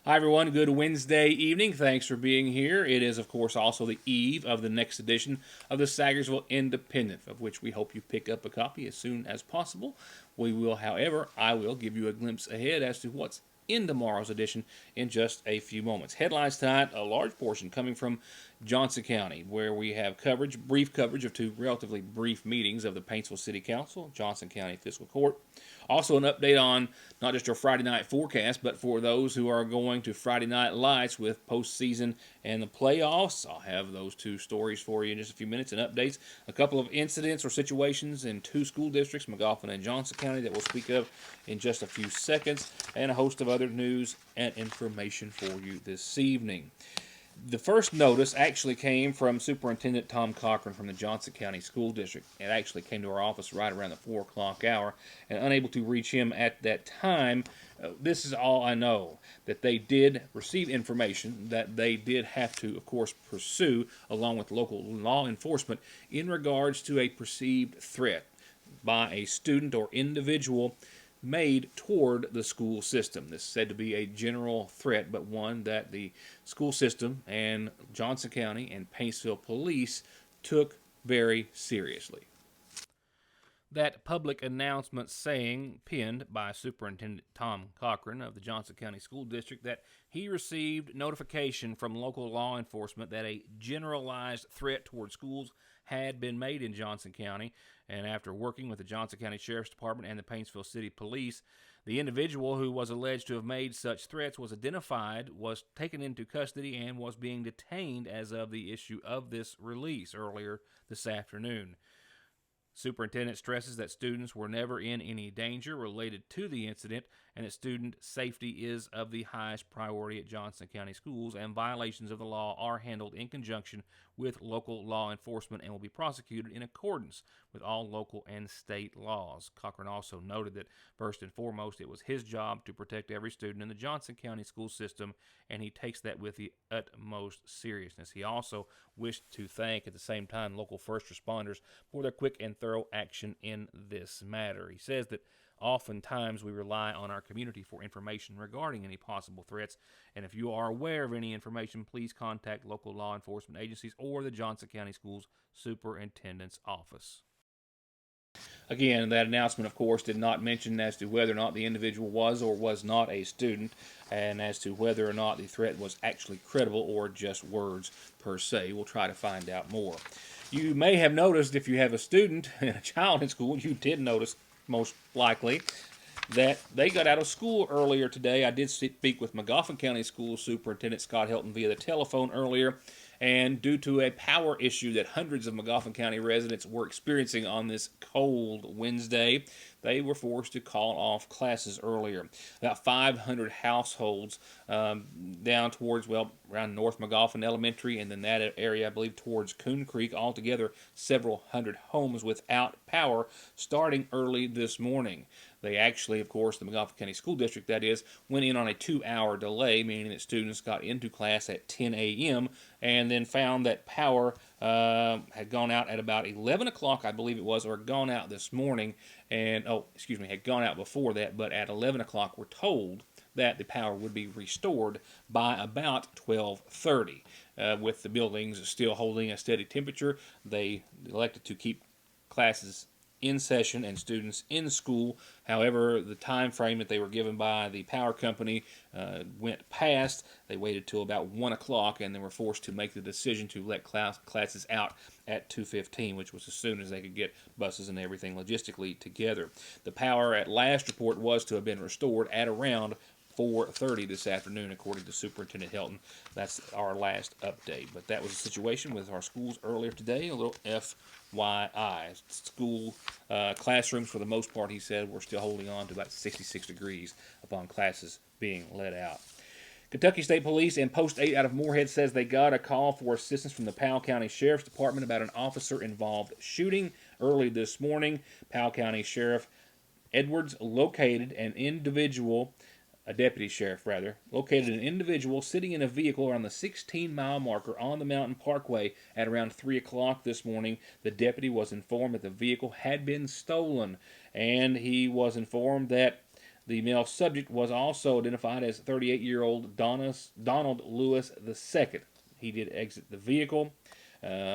Hi, everyone. Good Wednesday evening. Thanks for being here. It is, of course, also the eve of the next edition of the Sagersville Independent, of which we hope you pick up a copy as soon as possible. I will give you a glimpse ahead as to what's in tomorrow's edition in just a few moments. Headlines tonight, a large portion coming from Johnson County, where we have brief coverage of two relatively brief meetings of the Paintsville City Council, Johnson County Fiscal Court. Also, an update on not just our Friday night forecast, but for those who are going to Friday Night Lights with postseason and the playoffs. I'll have those two stories for you in just a few minutes and updates. A couple of incidents or situations in two school districts, McGoffin and Johnson County, that we'll speak of in just a few seconds, and a host of other news and information for you this evening. The first notice actually came from Superintendent Tom Cochran from the Johnson County School District. It actually came to our office right around the 4 o'clock hour, and unable to reach him at that time. This is all I know, that they did receive information that they did have to, of course, pursue along with local law enforcement in regards to a perceived threat by a student or individual made toward the school system. This is said to be a general threat, but one that the school system and Johnson County and Paintsville Police took very seriously. That public announcement penned by Superintendent Tom Cochran of the Johnson County School District, that he received notification from local law enforcement that a generalized threat toward schools had been made in Johnson County, and after working with the Johnson County Sheriff's Department and the Paintsville City Police, the individual who was alleged to have made such threats was identified, was taken into custody, and was being detained as of the issue of this release earlier this afternoon. Superintendent stresses that students were never in any danger related to the incident, and that student safety is of the highest priority at Johnson County Schools, and violations of the law are handled in conjunction with local law enforcement and will be prosecuted in accordance with all local and state laws. Cochran also noted that first and foremost it was his job to protect every student in the Johnson County school system, and he takes that with the utmost seriousness. He also wished to thank at the same time local first responders for their quick and thorough action in this matter. He says that oftentimes we rely on our community for information regarding any possible threats, and if you are aware of any information, please contact local law enforcement agencies or the Johnson County Schools Superintendent's Office. Again, that announcement, of course, did not mention as to whether or not the individual was or was not a student, and as to whether or not the threat was actually credible or just words per se. We'll try to find out more. You may have noticed, if you have a student and a child in school, you did notice most likely that they got out of school earlier today. I did speak with McGoffin County School Superintendent Scott Helton via the telephone earlier, and due to a power issue that hundreds of McGoffin County residents were experiencing on this cold Wednesday, they were forced to call off classes earlier. About 500 households down towards, around North McGoffin Elementary, and then that area, I believe, towards Coon Creek, altogether several hundred homes without power starting early this morning. They actually, of course, the McGoffin County School District, that is, went in on a 2-hour delay, meaning that students got into class at 10 a.m. and then found that power had gone out at about 11 o'clock, I believe it was, or gone out this morning, and, had gone out before that, but at 11 o'clock were told that the power would be restored by about 12:30. With the buildings still holding a steady temperature, they elected to keep classes in session and students in school. However, the time frame that they were given by the power company went past. They waited till about 1 o'clock, and they were forced to make the decision to let classes out at 2:15, which was as soon as they could get buses and everything logistically together. The power at last report was to have been restored at around 4:30 this afternoon, according to Superintendent Helton. That's our last update. But that was the situation with our schools earlier today. A little FYI. School classrooms, for the most part, he said, were still holding on to about 66 degrees upon classes being let out. Kentucky State Police and Post 8 out of Moorhead says they got a call for assistance from the Powell County Sheriff's Department about an officer-involved shooting early this morning. Powell County Sheriff Edwards located an individual, a deputy sheriff rather, located an individual sitting in a vehicle around the 16-mile marker on the Mountain Parkway at around 3 o'clock this morning. The deputy was informed that the vehicle had been stolen, and he was informed that The male subject was also identified as 38-year-old Donald Lewis II. He did exit the vehicle.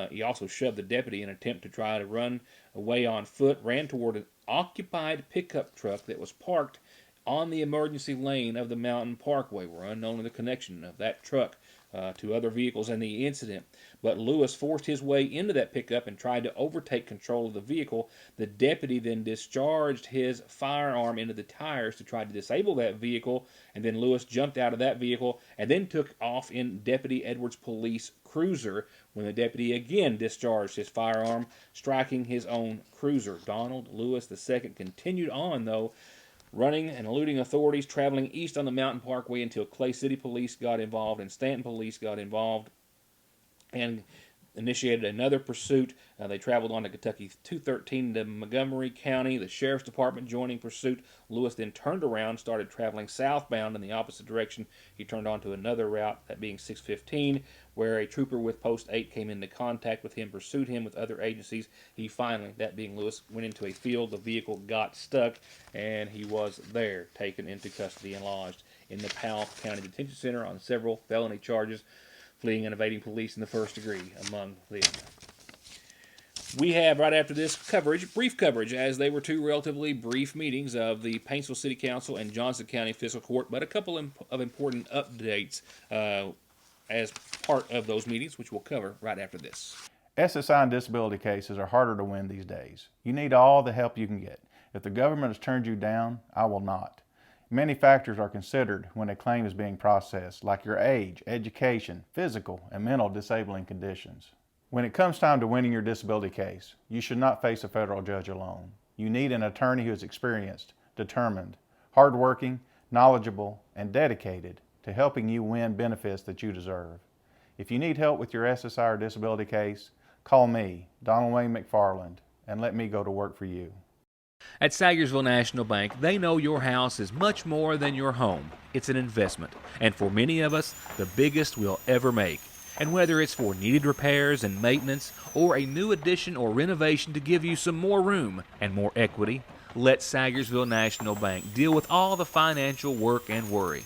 He also shoved the deputy in an attempt to try to run away on foot, ran toward an occupied pickup truck that was parked on the emergency lane of the Mountain Parkway. We're unknown to the connection of that truck to other vehicles in the incident. But Lewis forced his way into that pickup and tried to overtake control of the vehicle. The deputy then discharged his firearm into the tires to try to disable that vehicle, and then Lewis jumped out of that vehicle and then took off in Deputy Edwards' police cruiser when the deputy again discharged his firearm, striking his own cruiser. Donald Lewis II continued on, though, running and eluding authorities, traveling east on the Mountain Parkway until Clay City Police got involved and Stanton Police got involved and initiated another pursuit. They traveled on to Kentucky 213 to Montgomery County, the Sheriff's Department joining pursuit. Lewis then turned around, started traveling southbound in the opposite direction. He turned onto another route, that being 615, where a trooper with Post 8 came into contact with him, pursued him with other agencies. He finally, that being Lewis, went into a field. The vehicle got stuck, and he was there, taken into custody and lodged in the Powell County Detention Center on several felony charges, fleeing and evading police in the first degree among them. We have, right after this, brief coverage, as they were two relatively brief meetings of the Paintsville City Council and Johnson County Fiscal Court, but a couple of important updates as part of those meetings, which we'll cover right after this. SSI and disability cases are harder to win these days. You need all the help you can get. If the government has turned you down, I will not. Many factors are considered when a claim is being processed, like your age, education, physical, and mental disabling conditions. When it comes time to winning your disability case, you should not face a federal judge alone. You need an attorney who is experienced, determined, hardworking, knowledgeable, and dedicated to helping you win benefits that you deserve. If you need help with your SSI or disability case, call me, Donald Wayne McFarland, and let me go to work for you. At Sagersville National Bank, they know your house is much more than your home. It's an investment, and for many of us, the biggest we'll ever make. And whether it's for needed repairs and maintenance, or a new addition or renovation to give you some more room and more equity, let Sagersville National Bank deal with all the financial work and worry.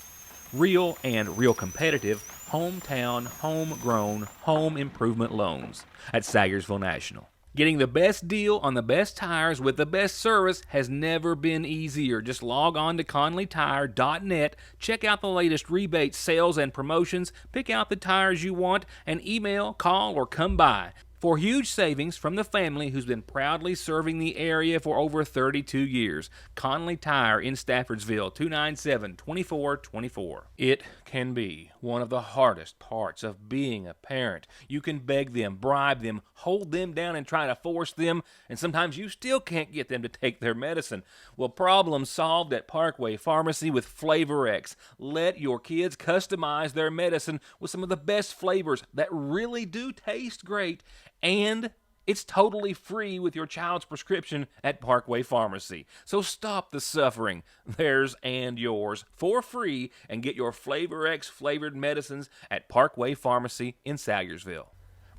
Real and real competitive, hometown, homegrown, home improvement loans at Sagersville National. Getting the best deal on the best tires with the best service has never been easier. Just log on to conleytire.net, check out the latest rebates, sales, and promotions, pick out the tires you want, and email, call, or come by. For huge savings from the family who's been proudly serving the area for over 32 years. Conley Tire in Staffordsville, 297-2424. It can be one of the hardest parts of being a parent. You can beg them, bribe them, hold them down and try to force them, and sometimes you still can't get them to take their medicine. Well, problem solved at Parkway Pharmacy with Flavor X. Let your kids customize their medicine with some of the best flavors that really do taste great, and it's totally free with your child's prescription at Parkway Pharmacy. So stop the suffering, theirs and yours, for free, and get your Flavor X flavored medicines at Parkway Pharmacy in Sagersville.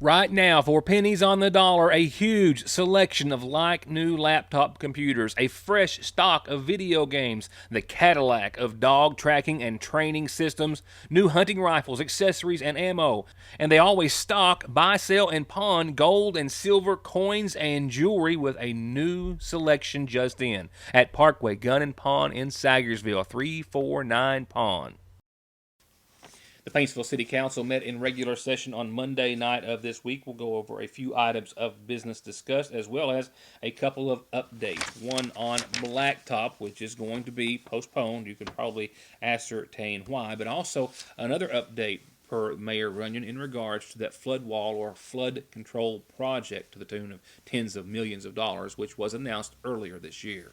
Right now, for pennies on the dollar, a huge selection of like-new laptop computers, a fresh stock of video games, the Cadillac of dog tracking and training systems, new hunting rifles, accessories, and ammo. And they always stock, buy, sell, and pawn gold and silver coins and jewelry with a new selection just in at Parkway Gun & Pawn in Sagersville, 349 Pawn. The Paintsville City Council met in regular session on Monday night of this week. We'll go over a few items of business discussed, as well as a couple of updates. One on Blacktop, which is going to be postponed. You can probably ascertain why. But also another update per Mayor Runyon in regards to that flood wall or flood control project to the tune of tens of millions of dollars, which was announced earlier this year.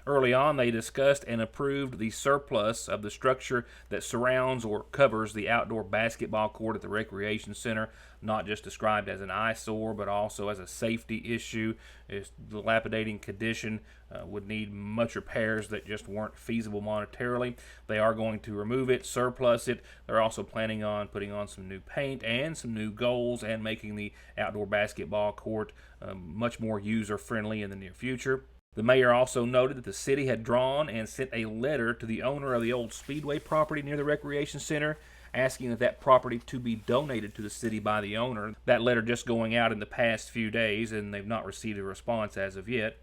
Early on, they discussed and approved the surplus of the structure that surrounds or covers the outdoor basketball court at the Recreation Center, not just described as an eyesore, but also as a safety issue. Its dilapidating condition would need much repairs that just weren't feasible monetarily. They are going to remove it, surplus it. They're also planning on putting on some new paint and some new goals and making the outdoor basketball court much more user-friendly in the near future. The mayor also noted that the city had drawn and sent a letter to the owner of the old Speedway property near the recreation center, asking that property to be donated to the city by the owner. That letter just going out in the past few days, and they've not received a response as of yet.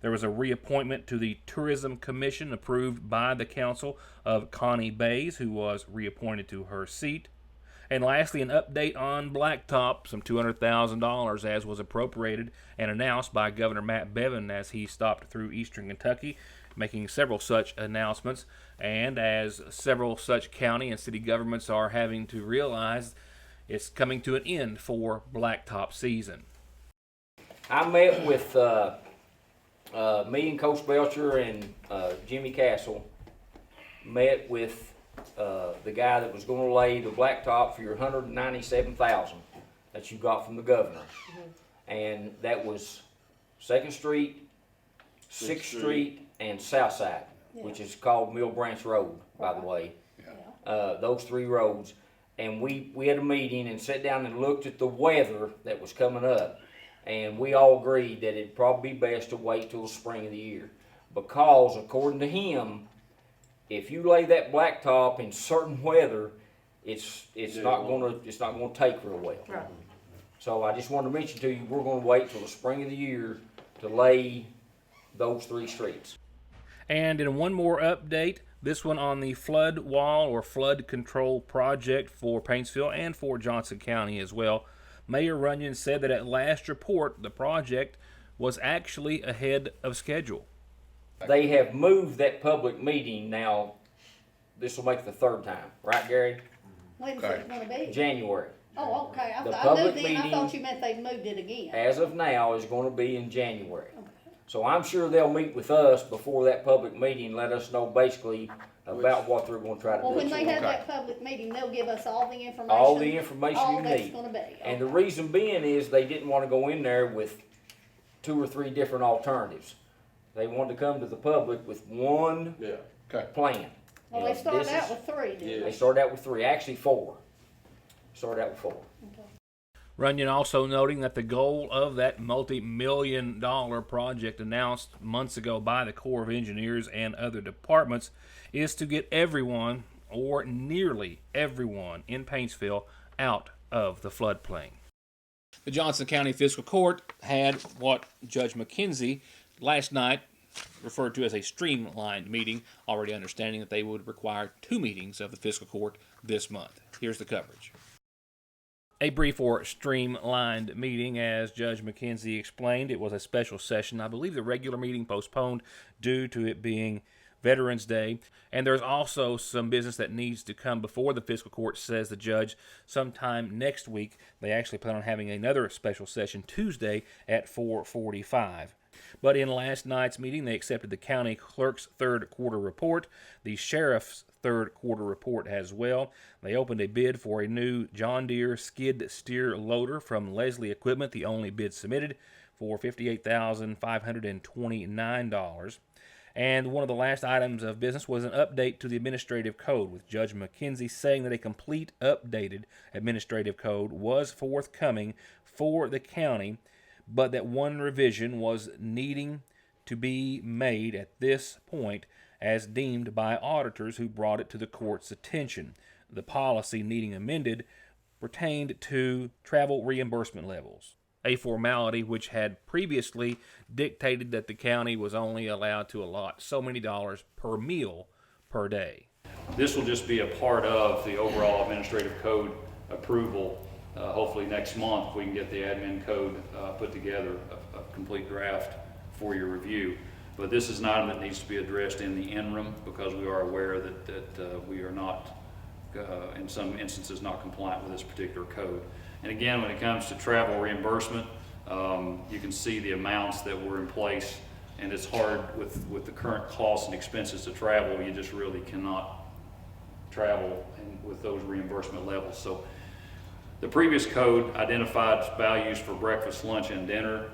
There was a reappointment to the Tourism Commission approved by the council of Connie Bays, who was reappointed to her seat. And lastly, an update on Blacktop, some $200,000 as was appropriated and announced by Governor Matt Bevin as he stopped through eastern Kentucky, making several such announcements. And as several such county and city governments are having to realize it's coming to an end for Blacktop season. I met with me and Coach Belcher and Jimmy Castle met with the guy that was going to lay the blacktop for your $197,000 that you got from the governor, and that was 2nd Street, 6th Street, and South Side, which is called Mill Branch Road, by the way. Those 3 roads, and we had a meeting and sat down and looked at the weather that was coming up. And we all agreed that it'd probably be best to wait till the spring of the year, because according to him, if you lay that blacktop in certain weather, it's not gonna take real well. Right. So I just wanted to mention to you, we're gonna wait till the spring of the year to lay those 3 streets. And in one more update, this one on the flood wall or flood control project for Paintsville and for Johnson County as well. Mayor Runyon said that at last report, the project was actually ahead of schedule. They have moved that public meeting now. This will make the 3rd time, right, Gary? When's it gonna be? January. Oh, okay, The I public knew then, I meeting- thought you meant they moved it again. As of now, is going to be in January. So I'm sure they'll meet with us before that public meeting, let us know basically about what they're going to try to Well, when do. they have that public meeting, they'll give us all the information. All the information all you that's need. gonna be. And the reason being is they didn't want to go in there with 2 or 3 different alternatives. They wanted to come to the public with one plan. Well, You they know, started this out is- with 3, didn't They they? started out with 3, actually 4. Started out with 4. Runyon also noting that the goal of that multi-million-dollar project announced months ago by the Corps of Engineers and other departments is to get everyone, or nearly everyone, in Paintsville out of the floodplain. The Johnson County Fiscal Court had what Judge McKenzie last night referred to as a streamlined meeting, already understanding that they would require 2 meetings of the Fiscal Court this month. Here's the coverage. A brief or streamlined meeting, as Judge McKenzie explained. It was a special session. I believe the regular meeting postponed due to it being Veterans Day. And there's also some business that needs to come before the fiscal court, says the judge, sometime next week. They actually plan on having another special session Tuesday at 4:45. But in last night's meeting, they accepted the county clerk's 3rd quarter report, the sheriff's 3rd quarter report as well. They opened a bid for a new John Deere skid steer loader from Leslie Equipment, the only bid submitted, for $58,529. And one of the last items of business was an update to the administrative code, with Judge McKenzie saying that a complete updated administrative code was forthcoming for the county, but that one revision was needing to be made at this point as deemed by auditors who brought it to the court's attention. The policy needing amended pertained to travel reimbursement levels, a formality which had previously dictated that the county was only allowed to allot so many dollars per meal per day. This will just be a part of the overall administrative code approval. Hopefully next month we can get the admin code put together, a complete draft for your review. But this is an item that needs to be addressed in the interim, because we are aware that we are not, in some instances, not compliant with this particular code. And again, when it comes to travel reimbursement, you can see the amounts that were in place, and it's hard with the current costs and expenses to travel. You just really cannot travel with those reimbursement levels. So the previous code identified values for breakfast, lunch, and dinner.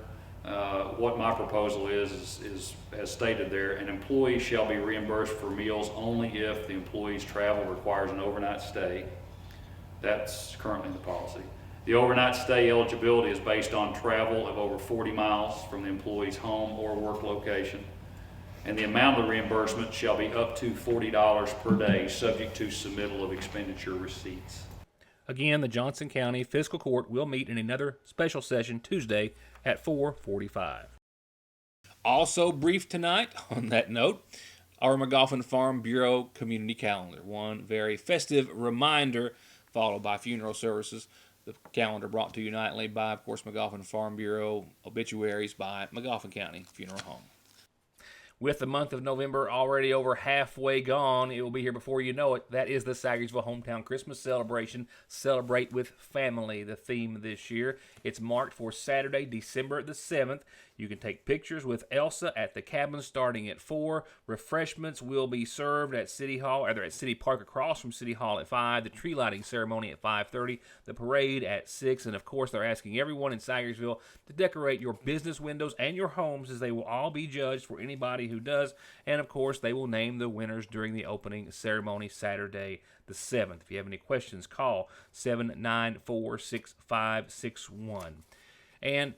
What my proposal is as stated there, an employee shall be reimbursed for meals only if the employee's travel requires an overnight stay. That's currently the policy. The overnight stay eligibility is based on travel of over 40 miles from the employee's home or work location. And the amount of the reimbursement shall be up to $40 per day, subject to submittal of expenditure receipts. Again, the Johnson County Fiscal Court will meet in another special session Tuesday at 4:45. Also brief tonight, on that note, our McGoffin Farm Bureau Community Calendar. One very festive reminder, followed by funeral services. The calendar brought to you nightly by, of course, McGoffin Farm Bureau, obituaries by McGoffin County Funeral Home. With the month of November already over halfway gone, it will be here before you know it. That is the Sagersville Hometown Christmas Celebration. Celebrate with family, the theme this year. It's marked for Saturday, December the 7th. You can take pictures with Elsa at the cabin starting at 4. Refreshments will be served at City Hall, or at City Park across from City Hall at 5. The tree lighting ceremony at 5:30. The parade at 6. And, of course, they're asking everyone in Sagersville to decorate your business windows and your homes, as they will all be judged for anybody who does. And, of course, they will name the winners during the opening ceremony Saturday the 7th. If you have any questions, call 794-6561. And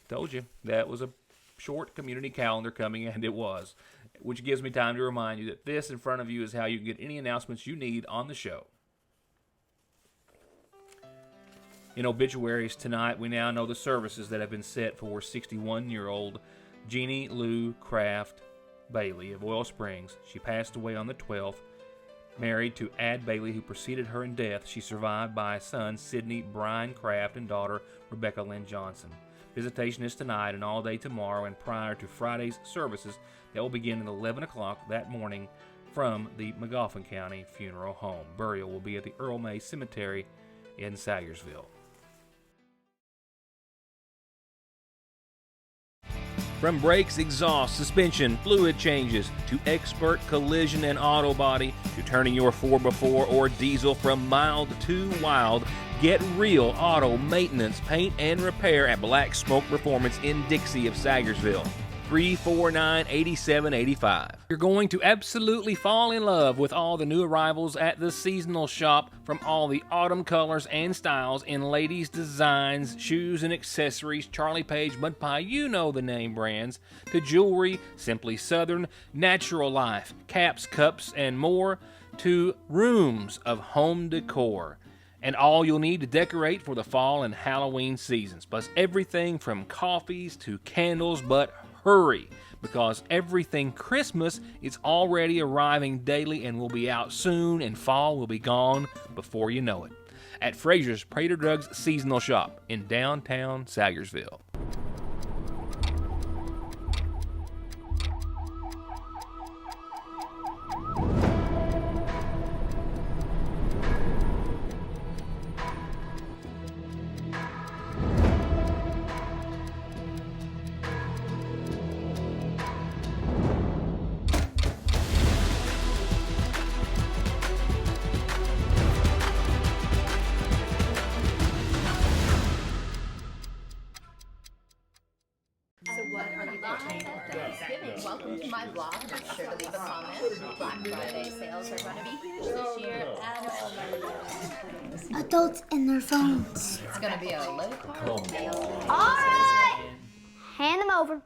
told you that was a short community calendar coming, and it was, which gives me time to remind you that this in front of you is how you can get any announcements you need on the show. In obituaries tonight, we now know the services that have been set for 61-year-old Jeannie Lou Kraft Bailey of Oil Springs. She passed away on the 12th. Married to Ad Bailey, who preceded her in death, she survived by a son, Sidney Brian Kraft, and daughter, Rebecca Lynn Johnson. Visitation is tonight and all day tomorrow, and prior to Friday's services that will begin at 11 o'clock that morning from the McGoffin County Funeral Home. Burial will be at the Earl May Cemetery in Sagersville. From brakes, exhaust, suspension, fluid changes, to expert collision and auto body, to turning your 4x4 or diesel from mild to wild, get real auto maintenance, paint, and repair at Black Smoke Performance in Dixie of Sagersville. 349-8785. You're going to absolutely fall in love with all the new arrivals at the seasonal shop, from all the autumn colors and styles in ladies' designs, shoes and accessories, Charlie Page, Mud Pie, you know the name brands, to jewelry, Simply Southern, Natural Life, caps, cups, and more, to rooms of home decor. And all you'll need to decorate for the fall and Halloween seasons, plus everything from coffees to candles. But hurry, because everything Christmas is already arriving daily and will be out soon, and fall will be gone before you know it. At Fraser's Prater Drugs Seasonal Shop in downtown Sagersville. Welcome to my blog. Be sure to leave a comment. Black Friday sales are going to be huge this year, and Adults and their phones. it's going to be a low carb deal. Alright! Hand them over.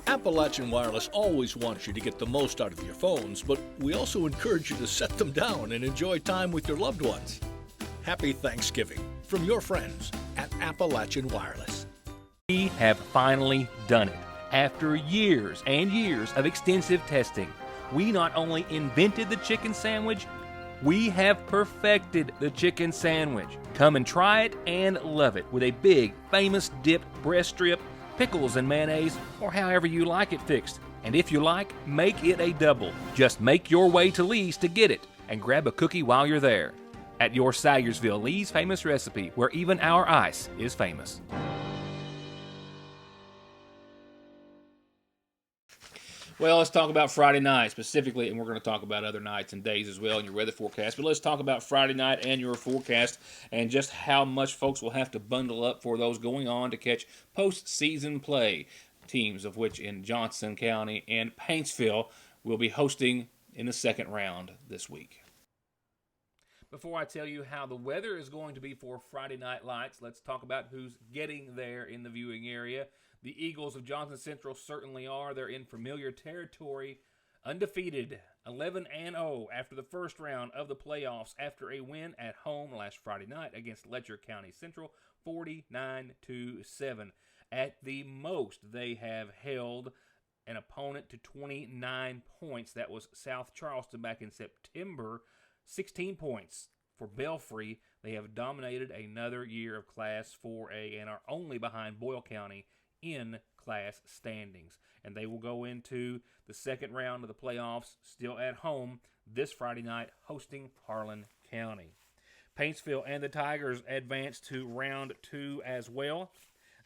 Appalachian Wireless always wants you to get the most out of your phones, but we also encourage you to set them down and enjoy time with your loved ones. Happy Thanksgiving from your friends at Appalachian Wireless. We have finally done it. After years and years of extensive testing, we not only invented the chicken sandwich, we have perfected the chicken sandwich. Come and try it and love it with a big, famous dipped breast strip, pickles and mayonnaise, or however you like it fixed. And if you like, make it a double. Just make your way to Lee's to get it, and grab a cookie while you're there. At your Sagersville Lee's Famous Recipe, where even our ice is famous. Well, let's talk about Friday night specifically, and we're going to talk about other nights and days as well in your weather forecast. But let's talk about Friday night and your forecast, and just how much folks will have to bundle up for those going on to catch postseason play. Teams of which in Johnson County and Paintsville will be hosting in the second round this week. Before I tell you how the weather is going to be for Friday Night Lights, let's talk about who's getting there in the viewing area. The Eagles of Johnson Central certainly are. They're in familiar territory, undefeated, 11-0 after the first round of the playoffs after a win at home last Friday night against Letcher County Central, 49-7. At the most, they have held an opponent to 29 points. That was South Charleston back in September. 16 points for Belfry. They have dominated another year of Class 4A and are only behind Boyle County in class standings. And they will go into the second round of the playoffs still at home this Friday night, hosting Harlan County. Paintsville and the Tigers advance to round 2 as well.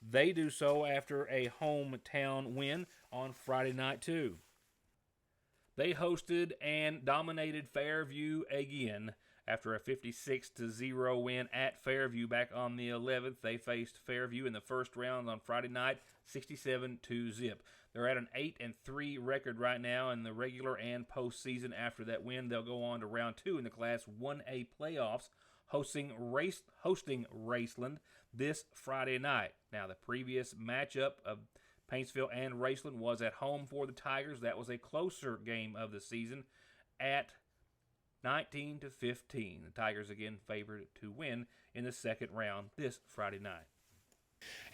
They do so after a hometown win on Friday night too. They hosted and dominated Fairview again after a 56-0 win at Fairview back on the 11th. They faced Fairview in the first round on Friday night, 67-zip. They're at an 8-3 record right now in the regular and postseason. After that win, they'll go on to round 2 in the Class 1A playoffs, hosting Raceland this Friday night. Now, the previous matchup of Paintsville and Raceland was at home for the Tigers. That was a closer game of the season at 19-15. The Tigers again favored to win in the second round this Friday night.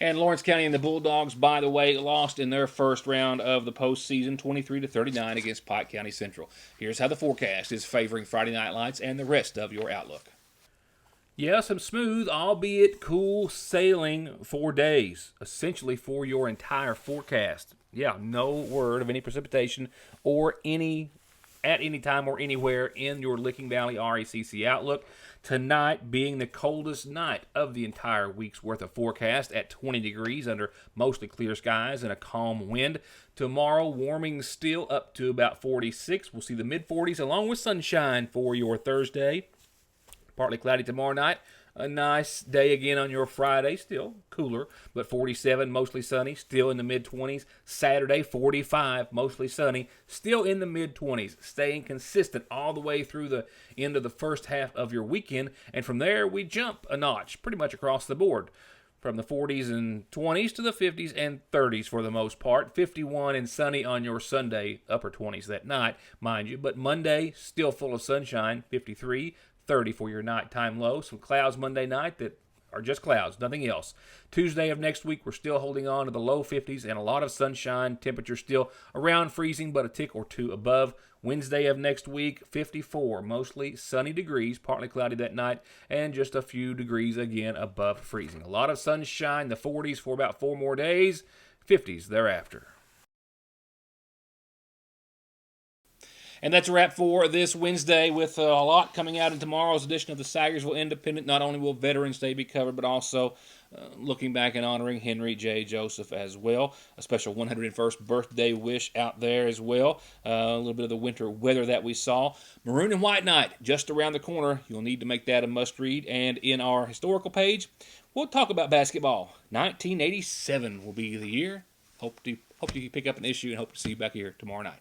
And Lawrence County and the Bulldogs, by the way, lost in their first round of the postseason, 23-39 against Pike County Central. Here's how the forecast is favoring Friday Night Lights and the rest of your outlook. Yeah, some smooth, albeit cool sailing for days, essentially for your entire forecast. Yeah, no word of any precipitation or at any time or anywhere in your Licking Valley RACC outlook. Tonight being the coldest night of the entire week's worth of forecast at 20 degrees under mostly clear skies and a calm wind. Tomorrow, warming still up to about 46. We'll see the mid-40s along with sunshine for your Thursday. Partly cloudy tomorrow night. A nice day again on your Friday, still cooler, but 47, mostly sunny, still in the mid-20s. Saturday, 45, mostly sunny, still in the mid-20s, staying consistent all the way through the end of the first half of your weekend. And from there, we jump a notch pretty much across the board, from the 40s and 20s to the 50s and 30s for the most part. 51 and sunny on your Sunday, upper 20s that night, mind you. But Monday, still full of sunshine, 53. 30 for your nighttime low. Some clouds Monday night that are just clouds, nothing else. Tuesday of next week, we're still holding on to the low 50s and a lot of sunshine. Temperature still around freezing, but a tick or two above. Wednesday of next week, 54, mostly sunny degrees, partly cloudy that night, and just a few degrees again above freezing. A lot of sunshine, the 40s for about 4 more days, 50s thereafter. And that's a wrap for this Wednesday with a lot coming out in tomorrow's edition of the Sagersville Independent. Not only will Veterans Day be covered, but also looking back and honoring Henry J. Joseph as well. A special 101st birthday wish out there as well. A little bit of the winter weather that we saw. Maroon and White Night just around the corner. You'll need to make that a must-read. And in our historical page, we'll talk about basketball. 1987 will be the year. Hope you pick up an issue and hope to see you back here tomorrow night.